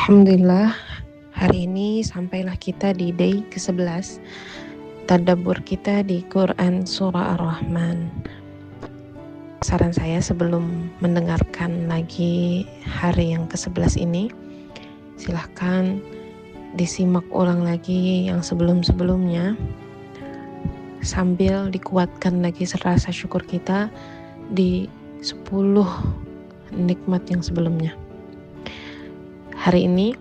Alhamdulillah, hari ini sampailah kita di day ke-11 tadabbur kita di Quran Surah Ar-Rahman. Saran saya sebelum mendengarkan lagi hari yang ke-11 ini, silahkan disimak ulang lagi yang sebelum-sebelumnya sambil dikuatkan lagi rasa syukur kita di 10 nikmat yang sebelumnya. Hari ini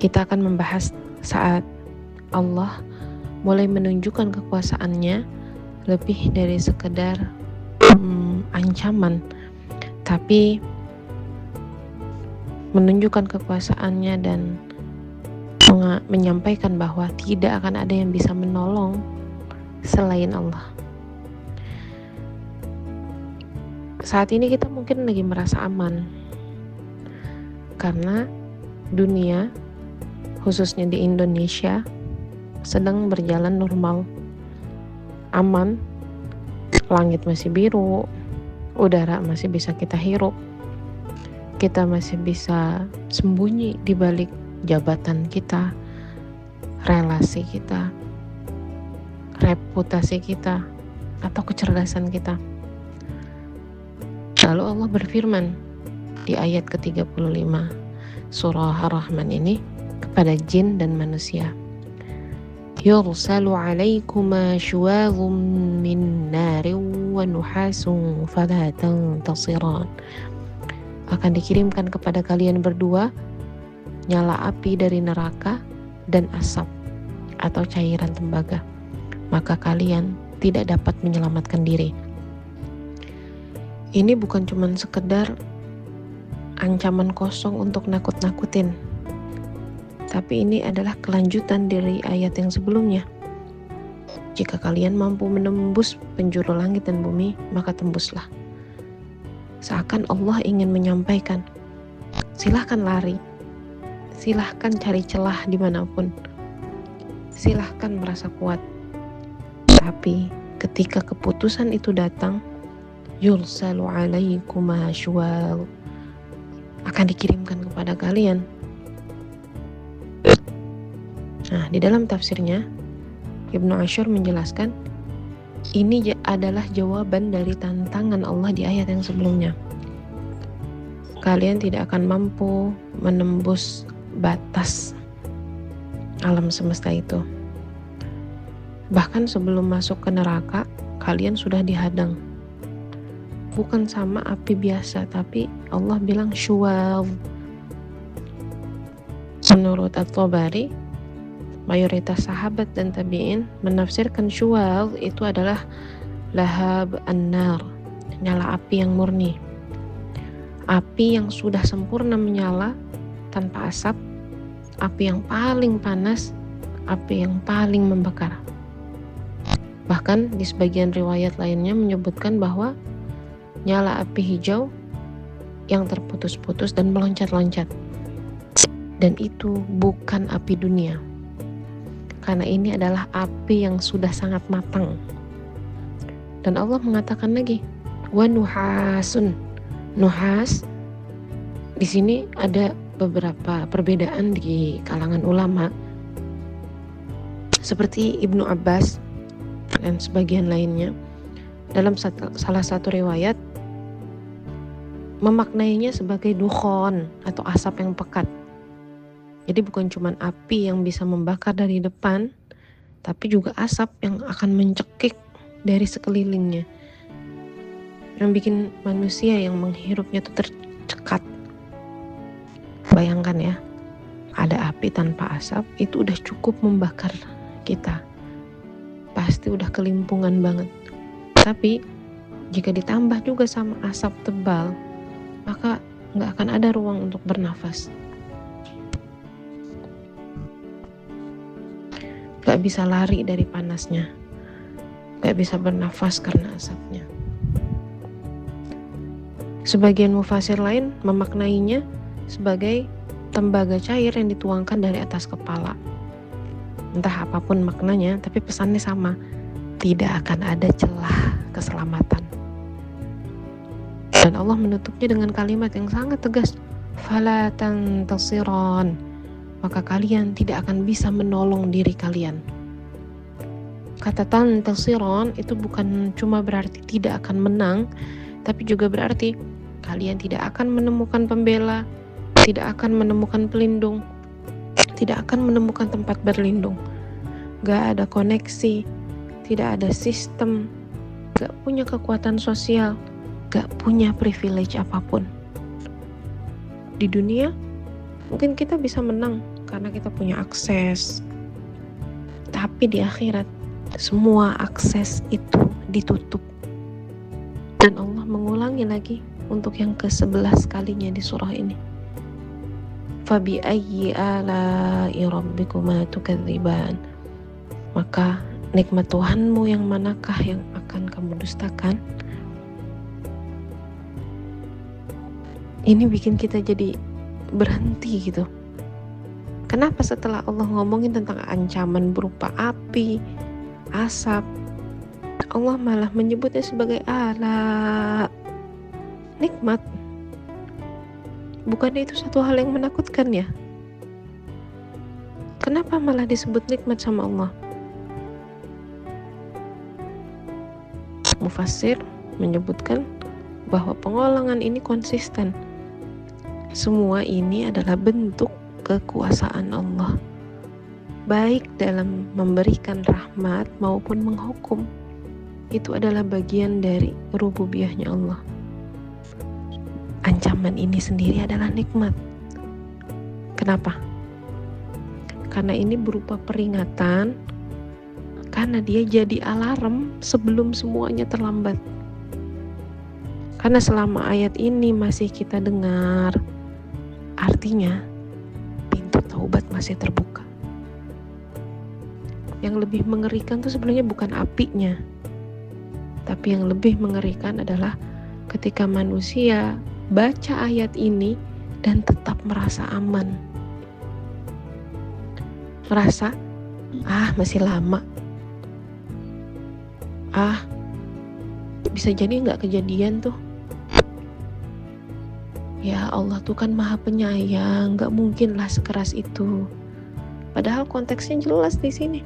kita akan membahas saat Allah mulai menunjukkan kekuasaannya lebih dari sekedar ancaman, tapi menunjukkan kekuasaannya dan menyampaikan bahwa tidak akan ada yang bisa menolong selain Allah. Saat ini kita mungkin lagi merasa aman karena dunia, khususnya di Indonesia, sedang berjalan normal, aman, langit masih biru, udara masih bisa kita hirup, kita masih bisa sembunyi di balik jabatan kita, relasi kita, reputasi kita, atau kecerdasan kita. Lalu Allah berfirman di ayat ke-35 Surah Ar-Rahman ini kepada jin dan manusia. Yursalu alaikuma syuwadhum min narin wa nuhasun fala tantasiran. Akan dikirimkan kepada kalian berdua nyala api dari neraka dan asap atau cairan tembaga, maka kalian tidak dapat menyelamatkan diri. Ini bukan cuma sekedar ancaman kosong untuk nakut-nakutin, tapi ini adalah kelanjutan dari ayat yang sebelumnya. Jika kalian mampu menembus penjuru langit dan bumi, maka tembuslah. Seakan Allah ingin menyampaikan, silahkan lari, silahkan cari celah dimanapun, silahkan merasa kuat. Tapi ketika keputusan itu datang, yursalu alaikuma syuwadh, akan dikirimkan kepada kalian. Nah, di dalam tafsirnya Ibnu Ashur menjelaskan ini adalah jawaban dari tantangan Allah di ayat yang sebelumnya. Kalian tidak akan mampu menembus batas alam semesta itu. Bahkan sebelum masuk ke neraka, kalian sudah dihadang. Bukan sama api biasa, tapi Allah bilang syuwadh. Menurut At-Tabari, mayoritas sahabat dan tabi'in menafsirkan syuwadh itu adalah lahab an-nar, nyala api yang murni, api yang sudah sempurna menyala tanpa asap, api yang paling panas, api yang paling membakar. Bahkan di sebagian riwayat lainnya menyebutkan bahwa nyala api hijau yang terputus-putus dan meloncat-loncat. Dan itu bukan api dunia, karena ini adalah api yang sudah sangat matang. Dan Allah mengatakan lagi, wa nuhasun. Nuhas di sini ada beberapa perbedaan di kalangan ulama, seperti Ibnu Abbas dan sebagian lainnya. Dalam salah satu riwayat memaknainya sebagai dukhon atau asap yang pekat. Jadi bukan cuma api yang bisa membakar dari depan, tapi juga asap yang akan mencekik dari sekelilingnya, yang bikin manusia yang menghirupnya itu tercekat. Bayangkan ya, ada api tanpa asap, itu udah cukup membakar kita, pasti udah kelimpungan banget. Tapi jika ditambah juga sama asap tebal, maka gak akan ada ruang untuk bernafas. Gak bisa lari dari panasnya, gak bisa bernafas karena asapnya. Sebagian mufasir lain memaknainya sebagai tembaga cair yang dituangkan dari atas kepala. Entah apapun maknanya, tapi pesannya sama, tidak akan ada celah keselamatan. Dan Allah menutupnya dengan kalimat yang sangat tegas, fala tantasiran, maka kalian tidak akan bisa menolong diri kalian. Kata tantasiron itu bukan cuma berarti tidak akan menang, tapi juga berarti kalian tidak akan menemukan pembela, tidak akan menemukan pelindung, tidak akan menemukan tempat berlindung. Gak ada koneksi, tidak ada sistem, gak punya kekuatan sosial, gak punya privilege apapun. Di dunia mungkin kita bisa menang karena kita punya akses, tapi di akhirat semua akses itu ditutup. Dan Allah mengulangi lagi untuk yang ke-11 kalinya di surah ini. Fabi ayyi ala'i rabbikuma tukadziban. Maka nikmat Tuhanmu yang manakah yang akan kamu dustakan? Ini bikin kita jadi berhenti gitu. Kenapa setelah Allah ngomongin tentang ancaman berupa api, asap, Allah malah menyebutnya sebagai ala, nikmat? Bukannya itu satu hal yang menakutkan ya? Kenapa malah disebut nikmat sama Allah? Mufassir menyebutkan bahwa pengulangan ini konsisten. Semua ini adalah bentuk kekuasaan Allah, baik dalam memberikan rahmat maupun menghukum. Itu adalah bagian dari rububiyahnya Allah. Ancaman ini sendiri adalah nikmat. Kenapa? Karena ini berupa peringatan, karena dia jadi alarm sebelum semuanya terlambat. Karena selama ayat ini masih kita dengar, artinya pintu taubat masih terbuka. Yang lebih mengerikan itu sebenarnya bukan apinya, tapi yang lebih mengerikan adalah ketika manusia baca ayat ini dan tetap merasa aman. Merasa, masih lama. Bisa jadi gak kejadian tuh. Ya Allah tuh kan maha penyayang, gak mungkin lah sekeras itu. Padahal konteksnya jelas di sini.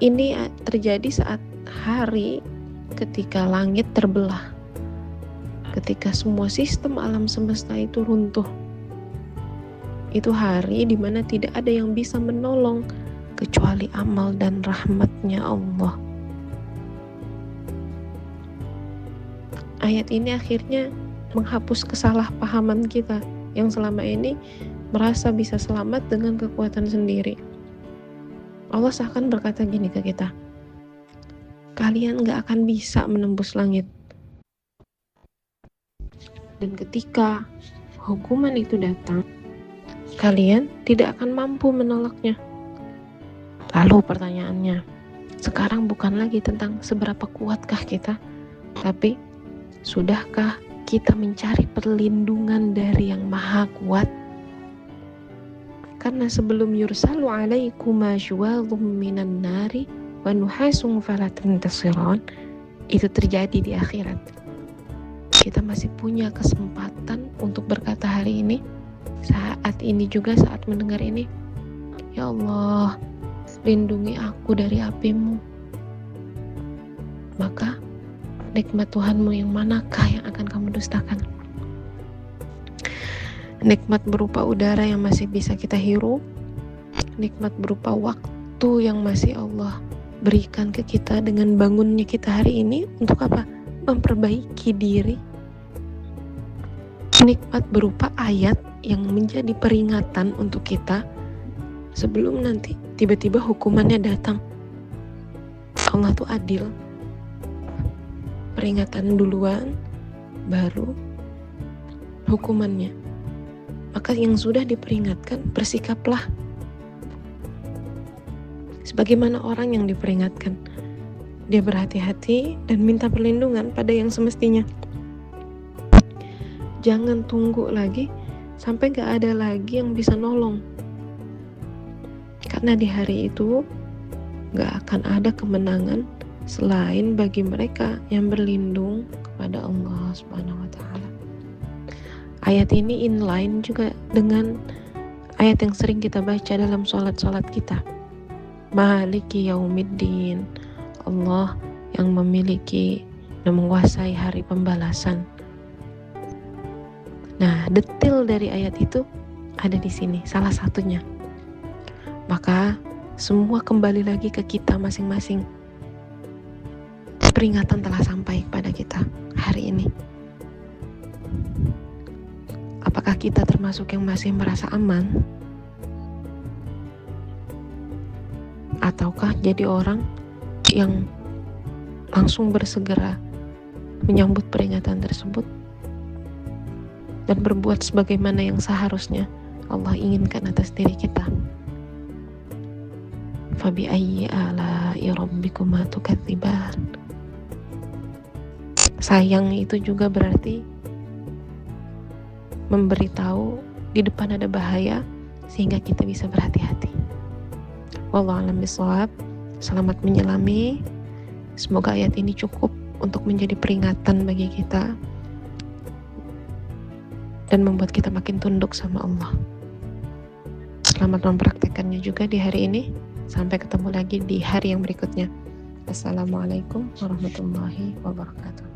Ini terjadi saat hari ketika langit terbelah, ketika semua sistem alam semesta itu runtuh. Itu hari dimana tidak ada yang bisa menolong kecuali amal dan rahmatnya Allah. Ayat ini akhirnya menghapus kesalahpahaman kita yang selama ini merasa bisa selamat dengan kekuatan sendiri. Allah seakan berkata gini ke kita, kalian gak akan bisa menembus langit. Dan ketika hukuman itu datang, kalian tidak akan mampu menolaknya. Lalu pertanyaannya, sekarang bukan lagi tentang seberapa kuatkah kita, tapi sudahkah kita mencari perlindungan dari yang maha kuat? Karena sebelum yursalu alaikuma syuwadhum minan nari wa nuhasum fala tantasiran, itu terjadi di akhirat. Kita masih punya kesempatan untuk berkata hari ini, saat ini juga, saat mendengar ini, ya Allah, lindungi aku dari apimu. Maka nikmat Tuhanmu yang manakah yang akan kamu dustakan? Nikmat berupa udara yang masih bisa kita hirup, nikmat berupa waktu yang masih Allah berikan ke kita dengan bangunnya kita hari ini. Untuk apa? Memperbaiki diri. Nikmat berupa ayat yang menjadi peringatan untuk kita sebelum nanti tiba-tiba hukumannya datang. Allah tuh adil. Peringatan duluan, baru hukumannya. Maka yang sudah diperingatkan, bersikaplah sebagaimana orang yang diperingatkan. Dia berhati-hati dan minta perlindungan pada yang semestinya. Jangan tunggu lagi sampai gak ada lagi yang bisa nolong. Karena di hari itu gak akan ada kemenangan selain bagi mereka yang berlindung kepada Allah Subhanahu wa ta'ala. Ayat ini inline juga dengan ayat yang sering kita baca dalam sholat-sholat kita. Maliki yaumiddin, Allah yang memiliki dan menguasai hari pembalasan. Nah, detail dari ayat itu ada di sini, salah satunya. Maka semua kembali lagi ke kita masing-masing. Peringatan telah sampai kepada kita hari ini. Apakah kita termasuk yang masih merasa aman? Ataukah jadi orang yang langsung bersegera menyambut peringatan tersebut dan berbuat sebagaimana yang seharusnya Allah inginkan atas diri kita? Fabi ayyi ala'i rabbikuma tukadziban. Sayang itu juga berarti memberitahu di depan ada bahaya sehingga kita bisa berhati-hati. Wallahu a'lam bishawab. Selamat menyelami. Semoga ayat ini cukup untuk menjadi peringatan bagi kita dan membuat kita makin tunduk sama Allah. Selamat mempraktekannya juga di hari ini. Sampai ketemu lagi di hari yang berikutnya. Assalamualaikum warahmatullahi wabarakatuh.